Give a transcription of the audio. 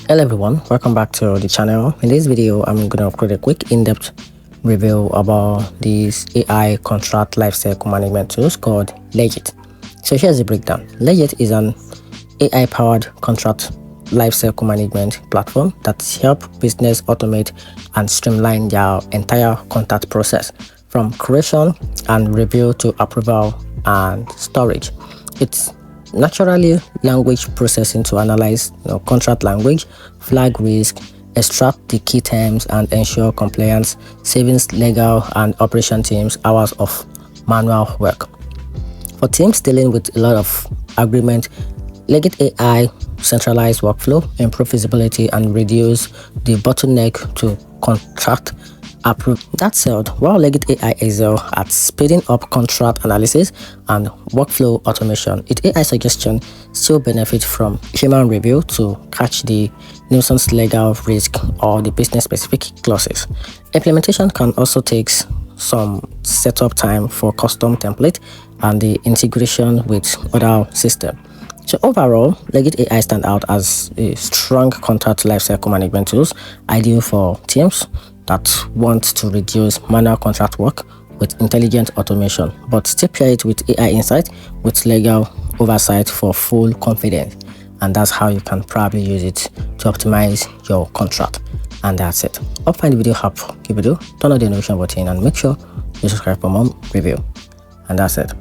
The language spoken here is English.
Hello everyone, welcome back to the channel. In this video, I'm going to create a quick in-depth review about this AI contract lifecycle management tools called Legitt. So here's the breakdown. Legitt is an AI-powered contract lifecycle management platform that helps business automate and streamline their entire contract process from creation and review to approval and storage. It's naturally language processing to analyze contract language, flag risk, extract the key terms, and ensure compliance, saving legal and operation teams hours of manual work. For teams dealing with a lot of agreement, Legitt AI centralized workflow, improve visibility, and reduce the bottleneck to contract approve. That said, while Legitt AI excel at speeding up contract analysis and workflow automation, its AI suggestion still benefit from human review to catch the nuisance legal risk or the business-specific clauses. Implementation can also take some setup time for custom template and the integration with other systems. So overall, Legitt AI stand out as a strong contract lifecycle management tools, ideal for teams that want to reduce manual contract work with intelligent automation, but still pair it with AI insight with legal oversight for full confidence. And that's how you can probably use it to optimize your contract. And that's it. Hope you find the video helpful. Give it a do, turn on the notification button, and make sure you subscribe for more review. And that's it.